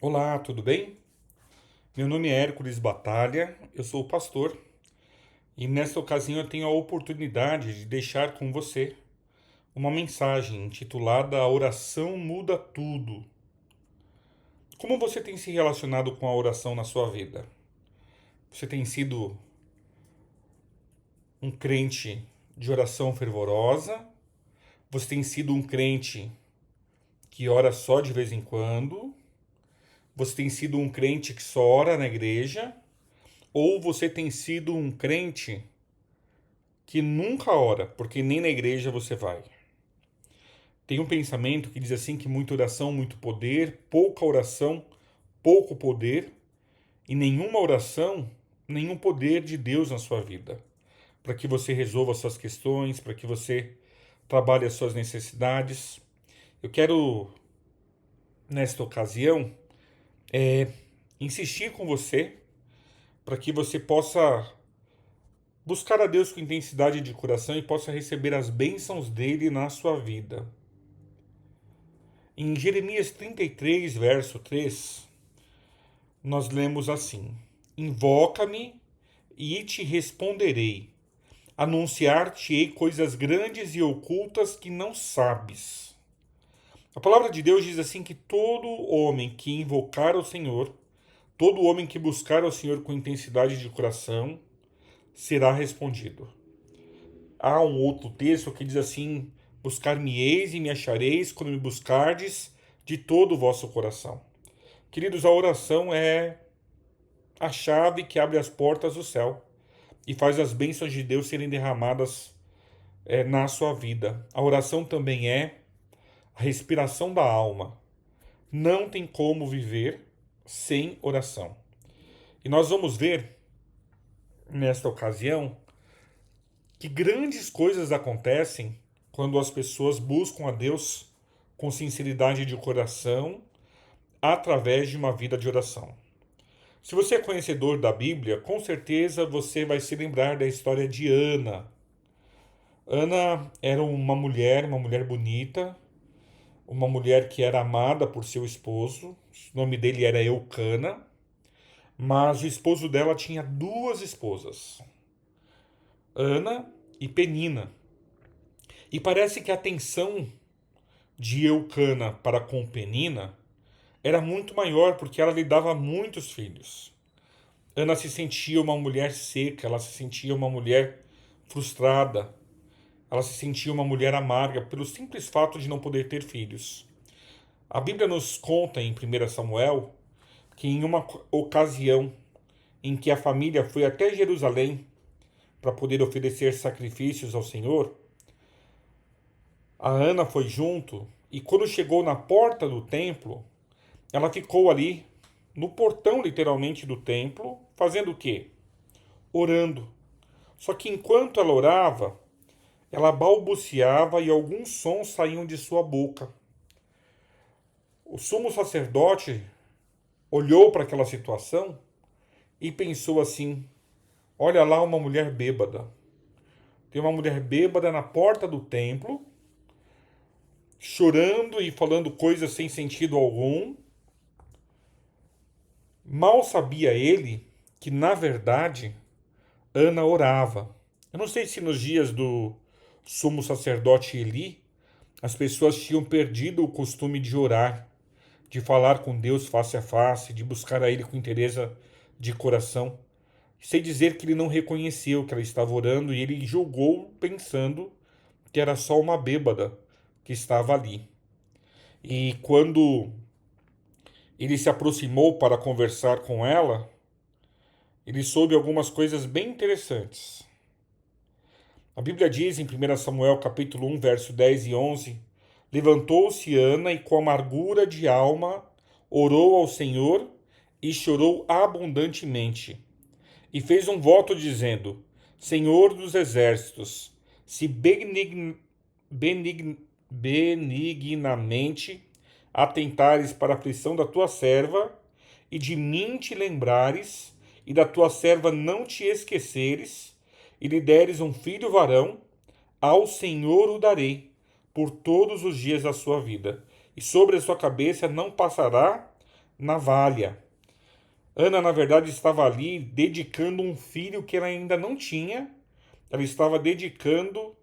Olá, tudo bem? Meu nome é Hércules Batalha, eu sou pastor e nesta ocasião eu tenho a oportunidade de deixar com você uma mensagem intitulada A Oração Muda Tudo. Como você tem se relacionado com a oração na sua vida? Você tem sido um crente de oração fervorosa? Você tem sido um crente que ora só de vez em quando? Você tem sido um crente que só ora na igreja? Ou você tem sido um crente que nunca ora, porque nem na igreja você vai? Tem um pensamento que diz assim que muita oração, muito poder, pouca oração, pouco poder, e nenhuma oração, nenhum poder de Deus na sua vida, para que você resolva as suas questões, para que você trabalhe as suas necessidades. Eu quero, nesta ocasião, insistir com você para que você possa buscar a Deus com intensidade de coração e possa receber as bênçãos dele na sua vida. Em Jeremias 33, verso 3, nós lemos assim: Invoca-me e te responderei. Anunciar-te-ei coisas grandes e ocultas que não sabes. A palavra de Deus diz assim que todo homem que invocar o Senhor, todo homem que buscar ao Senhor com intensidade de coração, será respondido. Há um outro texto que diz assim: Buscar-me-eis e me achareis quando me buscardes de todo o vosso coração. Queridos, a oração é a chave que abre as portas do céu e faz as bênçãos de Deus serem derramadas na sua vida. A oração também é a respiração da alma. Não tem como viver sem oração. E nós vamos ver, nesta ocasião, que grandes coisas acontecem quando as pessoas buscam a Deus com sinceridade de coração através de uma vida de oração. Se você é conhecedor da Bíblia, com certeza você vai se lembrar da história de Ana. Ana era uma mulher bonita, uma mulher que era amada por seu esposo. O nome dele era Eucana, mas o esposo dela tinha duas esposas, Ana e Penina. E parece que a atenção de Eucana para com Penina era muito maior, porque ela lhe dava muitos filhos. Ana se sentia uma mulher seca, ela se sentia uma mulher frustrada, ela se sentia uma mulher amarga pelo simples fato de não poder ter filhos. A Bíblia nos conta em 1 Samuel que em uma ocasião em que a família foi até Jerusalém para poder oferecer sacrifícios ao Senhor, a Ana foi junto e quando chegou na porta do templo, ela ficou ali no portão literalmente do templo, fazendo o quê? Orando. Só que enquanto ela orava, ela balbuciava e alguns sons saíam de sua boca. O sumo sacerdote olhou para aquela situação e pensou assim: olha lá uma mulher bêbada. Tem uma mulher bêbada na porta do templo, chorando e falando coisas sem sentido algum. Mal sabia ele que, na verdade, Ana orava. Eu não sei se nos dias do sumo sacerdote Eli, as pessoas tinham perdido o costume de orar, de falar com Deus face a face, de buscar a Ele com interesse de coração. Sei dizer que ele não reconheceu que ela estava orando e ele julgou pensando que era só uma bêbada que estava ali. E quando ele se aproximou para conversar com ela, ele soube algumas coisas bem interessantes. A Bíblia diz em 1 Samuel capítulo 1, verso 10 e 11: Levantou-se Ana e com amargura de alma orou ao Senhor e chorou abundantemente. E fez um voto dizendo: Senhor dos exércitos, se benignamente atentares para a aflição da tua serva, e de mim te lembrares, e da tua serva não te esqueceres, e lhe deres um filho varão, ao Senhor o darei por todos os dias da sua vida, e sobre a sua cabeça não passará navalha. Ana, na verdade, estava ali dedicando um filho que ela ainda não tinha. Ela estava dedicando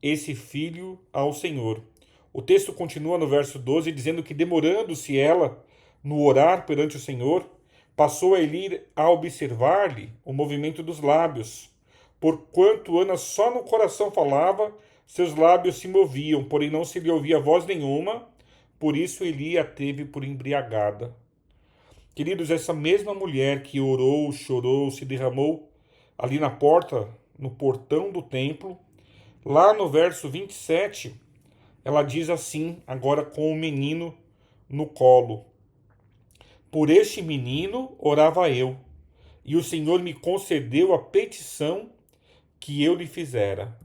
esse filho ao Senhor. O texto continua no verso 12, dizendo que, demorando-se ela no orar perante o Senhor, passou Eli a observar-lhe o movimento dos lábios. Porquanto Ana só no coração falava, seus lábios se moviam, porém não se lhe ouvia voz nenhuma, por isso Eli a teve por embriagada. Queridos, essa mesma mulher que orou, chorou, se derramou ali na porta, no portão do templo, lá no verso 27, ela diz assim, agora com o menino no colo: Por este menino orava eu, e o Senhor me concedeu a petição que eu lhe fizera.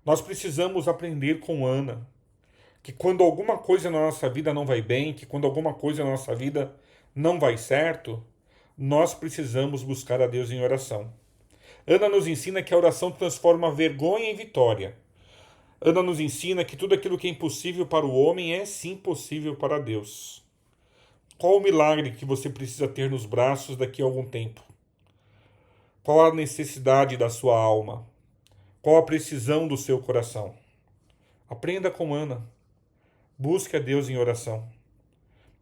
Nós precisamos aprender com Ana, que quando alguma coisa na nossa vida não vai bem, que quando alguma coisa na nossa vida não vai certo, nós precisamos buscar a Deus em oração. Ana nos ensina que a oração transforma vergonha em vitória. Ana nos ensina que tudo aquilo que é impossível para o homem é sim possível para Deus. Qual o milagre que você precisa ter nos braços daqui a algum tempo? Qual a necessidade da sua alma? Qual a precisão do seu coração? Aprenda com Ana. Busque a Deus em oração.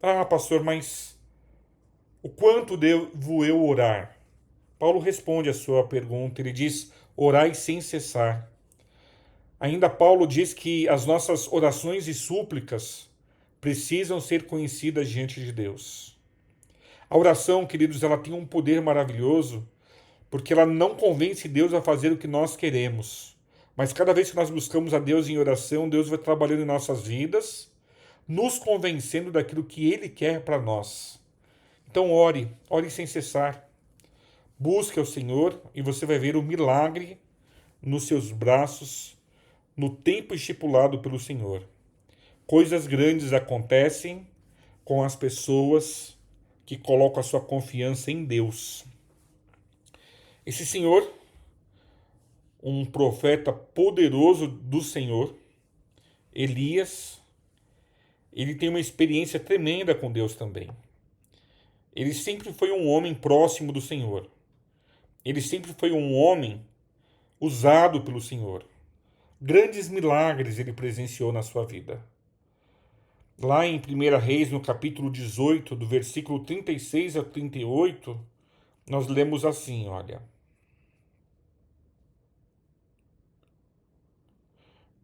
Ah, pastor, mas o quanto devo eu orar? Paulo responde a sua pergunta. Ele diz: orai sem cessar. Ainda Paulo diz que as nossas orações e súplicas precisam ser conhecidas diante de Deus. A oração, queridos, ela tem um poder maravilhoso, porque ela não convence Deus a fazer o que nós queremos. Mas cada vez que nós buscamos a Deus em oração, Deus vai trabalhando em nossas vidas, nos convencendo daquilo que Ele quer para nós. Então ore sem cessar. Busque ao Senhor e você vai ver o milagre nos seus braços, no tempo estipulado pelo Senhor. Coisas grandes acontecem com as pessoas que colocam a sua confiança em Deus. Esse Senhor, um profeta poderoso do Senhor, Elias, ele tem uma experiência tremenda com Deus também. Ele sempre foi um homem próximo do Senhor. Ele sempre foi um homem usado pelo Senhor. Grandes milagres ele presenciou na sua vida. Lá em 1 Reis, no capítulo 18, do versículo 36 a 38, nós lemos assim, olha.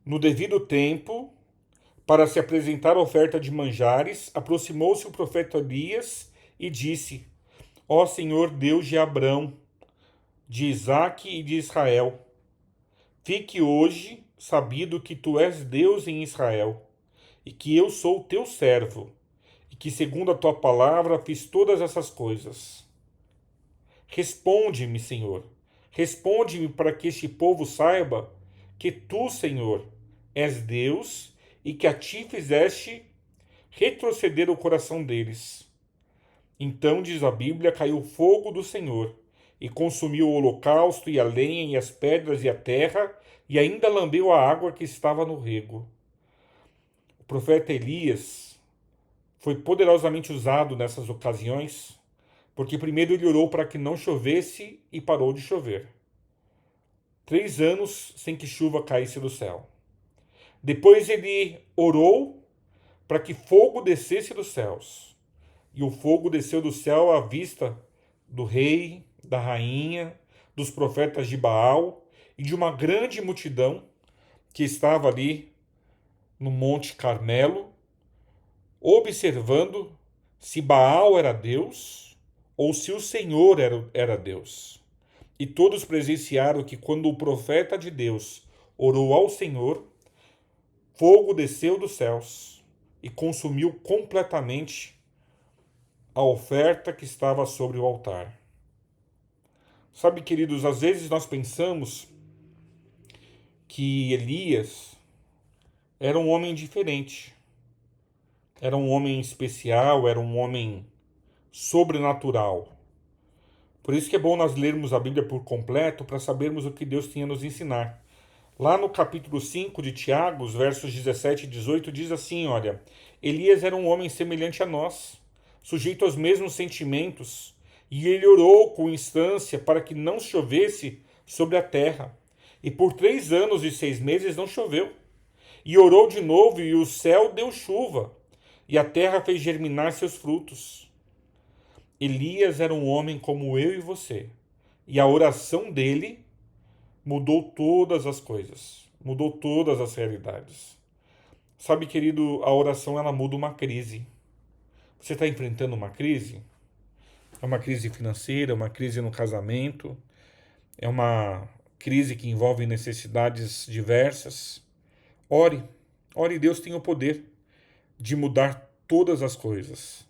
No devido tempo, para se apresentar a oferta de manjares, aproximou-se o profeta Elias e disse: Ó Senhor Deus de Abrão, de Isaque e de Israel, fique hoje sabido que tu és Deus em Israel, e que eu sou teu servo, e que segundo a tua palavra fiz todas essas coisas. Responde-me, Senhor, responde-me para que este povo saiba que tu, Senhor, és Deus e que a ti fizeste retroceder o coração deles. Então, diz a Bíblia, caiu o fogo do Senhor e consumiu o holocausto e a lenha e as pedras e a terra e ainda lambeu a água que estava no rego. O profeta Elias foi poderosamente usado nessas ocasiões, porque primeiro ele orou para que não chovesse e parou de chover. 3 anos sem que chuva caísse do céu. Depois ele orou para que fogo descesse dos céus. E o fogo desceu do céu à vista do rei, da rainha, dos profetas de Baal e de uma grande multidão que estava ali no Monte Carmelo, observando se Baal era Deus ou se o Senhor era Deus. E todos presenciaram que quando o profeta de Deus orou ao Senhor, fogo desceu dos céus e consumiu completamente a oferta que estava sobre o altar. Sabe, queridos, às vezes nós pensamos que Elias era um homem diferente, era um homem especial, era um homem sobrenatural. Por isso que é bom nós lermos a Bíblia por completo para sabermos o que Deus tinha a nos ensinar. Lá no capítulo 5 de Tiago, os versos 17 e 18, diz assim, olha, Elias era um homem semelhante a nós, sujeito aos mesmos sentimentos, e ele orou com instância para que não chovesse sobre a terra. E por 3 anos e 6 meses não choveu. E orou de novo, e o céu deu chuva, e a terra fez germinar seus frutos. Elias era um homem como eu e você, e a oração dele mudou todas as coisas, mudou todas as realidades. Sabe, querido, a oração ela muda uma crise. Você está enfrentando uma crise? É uma crise financeira, uma crise no casamento, é uma crise que envolve necessidades diversas. Ore, ore, Deus tem o poder de mudar todas as coisas.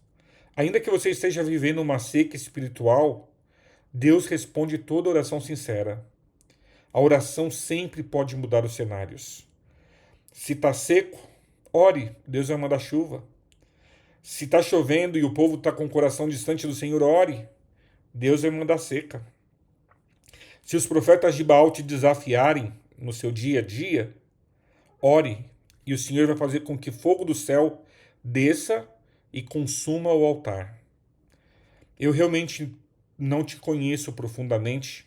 Ainda que você esteja vivendo uma seca espiritual, Deus responde toda oração sincera. A oração sempre pode mudar os cenários. Se está seco, ore, Deus vai mandar chuva. Se está chovendo e o povo está com o coração distante do Senhor, ore, Deus vai mandar seca. Se os profetas de Baal te desafiarem no seu dia a dia, ore, e o Senhor vai fazer com que fogo do céu desça e consuma o altar. Eu realmente não te conheço profundamente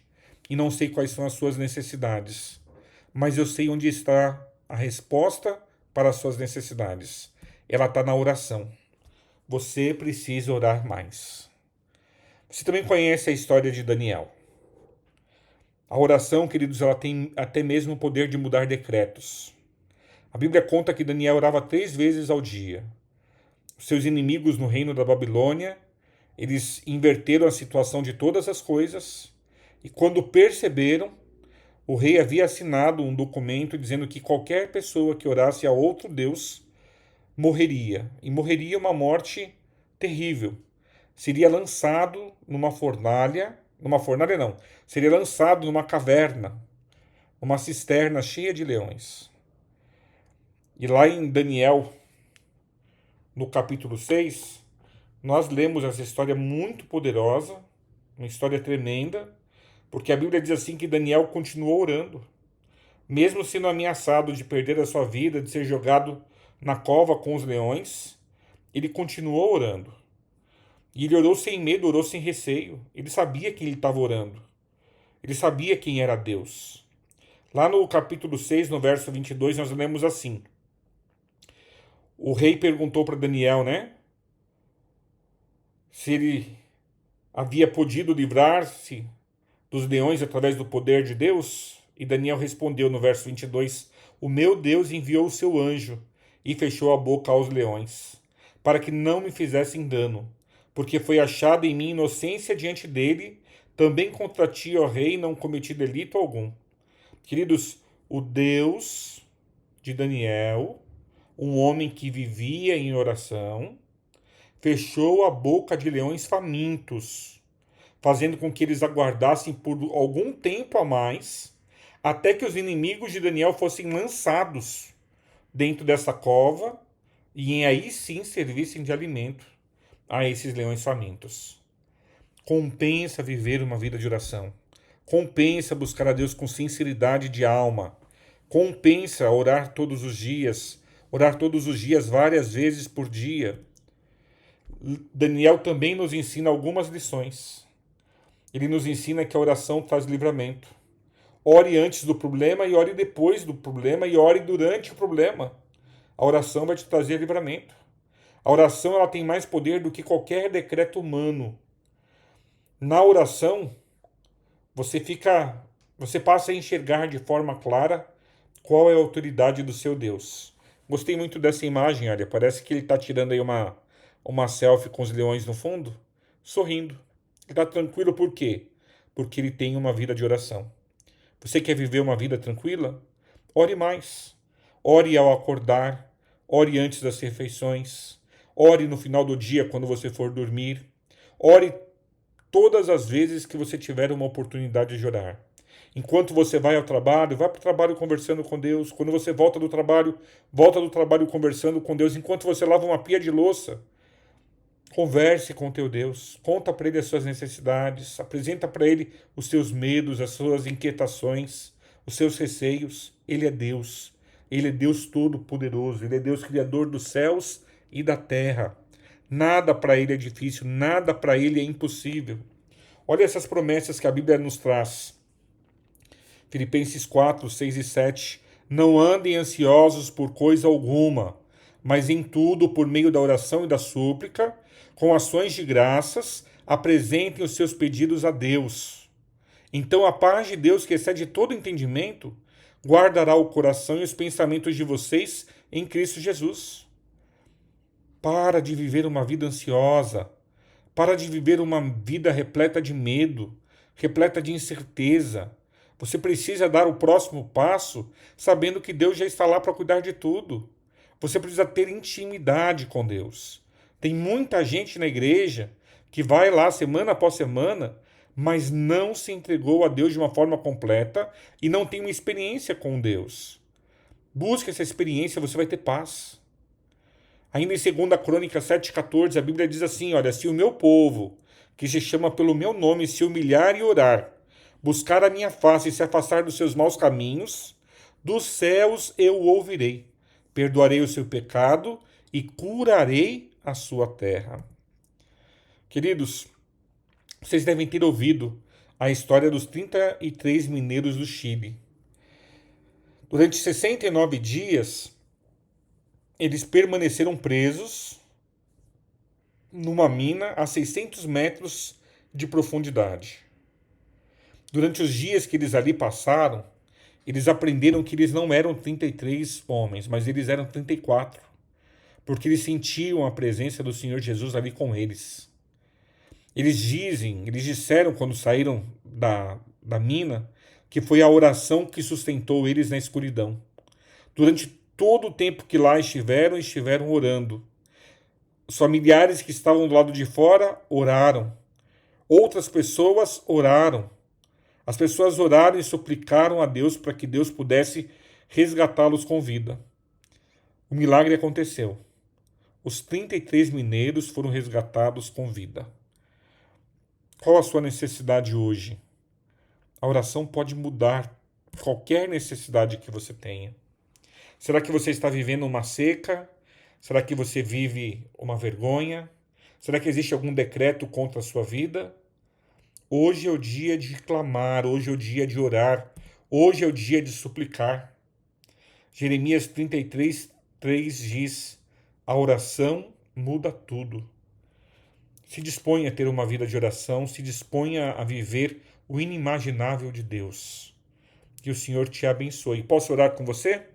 e não sei quais são as suas necessidades, mas eu sei onde está a resposta para as suas necessidades. Ela está na oração. Você precisa orar mais. Você também conhece a história de Daniel. A oração, queridos, ela tem até mesmo o poder de mudar decretos. A Bíblia conta que Daniel orava 3 vezes ao dia. Os seus inimigos no reino da Babilônia, eles inverteram a situação de todas as coisas, e quando perceberam, o rei havia assinado um documento dizendo que qualquer pessoa que orasse a outro Deus morreria, e morreria uma morte terrível. Seria lançado numa fornalha não, seria lançado numa caverna, uma cisterna cheia de leões. E lá em Daniel, no capítulo 6, nós lemos essa história muito poderosa, uma história tremenda, porque a Bíblia diz assim que Daniel continuou orando, mesmo sendo ameaçado de perder a sua vida, de ser jogado na cova com os leões, ele continuou orando. E ele orou sem medo, orou sem receio. Ele sabia quem ele estava orando. Ele sabia quem era Deus. Lá no capítulo 6, no verso 22, nós lemos assim. O rei perguntou para Daniel, né? Se ele havia podido livrar-se dos leões através do poder de Deus. E Daniel respondeu no verso 22, o meu Deus enviou o seu anjo e fechou a boca aos leões, para que não me fizessem dano, porque foi achada em mim inocência diante dele, também contra ti, ó rei, não cometi delito algum. Queridos, o Deus de Daniel, um homem que vivia em oração, fechou a boca de leões famintos, fazendo com que eles aguardassem por algum tempo a mais, até que os inimigos de Daniel fossem lançados dentro dessa cova e aí sim servissem de alimento a esses leões famintos. Compensa viver uma vida de oração. Compensa buscar a Deus com sinceridade de alma. Compensa orar todos os dias várias vezes por dia. Daniel também nos ensina algumas lições. Ele nos ensina que a oração traz livramento. Ore antes do problema e ore depois do problema e ore durante o problema. A oração vai te trazer livramento. A oração ela tem mais poder do que qualquer decreto humano. Na oração, você passa a enxergar de forma clara qual é a autoridade do seu Deus. Gostei muito dessa imagem, olha, parece que ele está tirando aí uma selfie com os leões no fundo, sorrindo. Ele está tranquilo por quê? Porque ele tem uma vida de oração. Você quer viver uma vida tranquila? Ore mais. Ore ao acordar, ore antes das refeições, ore no final do dia quando você for dormir, ore todas as vezes que você tiver uma oportunidade de orar. Enquanto você vai ao trabalho, vá para o trabalho conversando com Deus. Quando você volta do trabalho conversando com Deus. Enquanto você lava uma pia de louça, converse com o teu Deus. Conta para ele as suas necessidades. Apresenta para ele os seus medos, as suas inquietações, os seus receios. Ele é Deus. Ele é Deus Todo-Poderoso. Ele é Deus Criador dos céus e da terra. Nada para ele é difícil, nada para ele é impossível. Olha essas promessas que a Bíblia nos traz. Filipenses 4, 6 e 7. Não andem ansiosos por coisa alguma, mas em tudo, por meio da oração e da súplica, com ações de graças, apresentem os seus pedidos a Deus. Então a paz de Deus, que excede todo entendimento, guardará o coração e os pensamentos de vocês em Cristo Jesus. Para de viver uma vida ansiosa. Para de viver uma vida repleta de medo, repleta de incerteza. Você precisa dar o próximo passo sabendo que Deus já está lá para cuidar de tudo. Você precisa ter intimidade com Deus. Tem muita gente na igreja que vai lá semana após semana, mas não se entregou a Deus de uma forma completa e não tem uma experiência com Deus. Busque essa experiência, você vai ter paz. Ainda em 2 Crônicas 7,14, a Bíblia diz assim, olha, se o meu povo, que se chama pelo meu nome, se humilhar e orar, buscar a minha face e se afastar dos seus maus caminhos, dos céus eu o ouvirei, perdoarei o seu pecado e curarei a sua terra. Queridos, vocês devem ter ouvido a história dos 33 mineiros do Chile. Durante 69 dias, eles permaneceram presos numa mina a 600 metros de profundidade. Durante os dias que eles ali passaram, eles aprenderam que eles não eram 33 homens, mas eles eram 34, porque eles sentiam a presença do Senhor Jesus ali com eles. Eles disseram quando saíram da mina, que foi a oração que sustentou eles na escuridão. Durante todo o tempo que lá estiveram orando. Os familiares que estavam do lado de fora oraram. Outras pessoas oraram. As pessoas oraram e suplicaram a Deus para que Deus pudesse resgatá-los com vida. O milagre aconteceu. Os 33 mineiros foram resgatados com vida. Qual a sua necessidade hoje? A oração pode mudar qualquer necessidade que você tenha. Será que você está vivendo uma seca? Será que você vive uma vergonha? Será que existe algum decreto contra a sua vida? Hoje é o dia de clamar, hoje é o dia de orar, hoje é o dia de suplicar. Jeremias 33, 3 diz, a oração muda tudo. Se disponha a ter uma vida de oração, se disponha a viver o inimaginável de Deus. Que o Senhor te abençoe. Posso orar com você?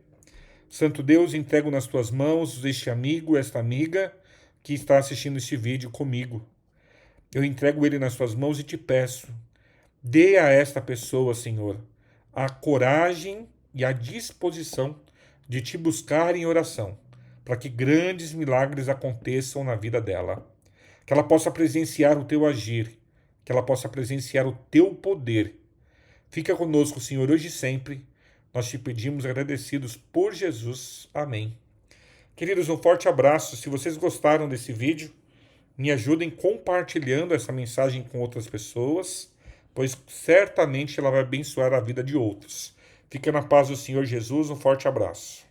Santo Deus, entrego nas tuas mãos este amigo, esta amiga que está assistindo este vídeo comigo. Eu entrego ele nas tuas mãos e te peço, dê a esta pessoa, Senhor, a coragem e a disposição de te buscar em oração, para que grandes milagres aconteçam na vida dela. Que ela possa presenciar o teu agir, que ela possa presenciar o teu poder. Fica conosco, Senhor, hoje e sempre. Nós te pedimos agradecidos por Jesus. Amém. Queridos, um forte abraço. Se vocês gostaram desse vídeo, me ajudem compartilhando essa mensagem com outras pessoas, pois certamente ela vai abençoar a vida de outros. Fica na paz do Senhor Jesus. Um forte abraço.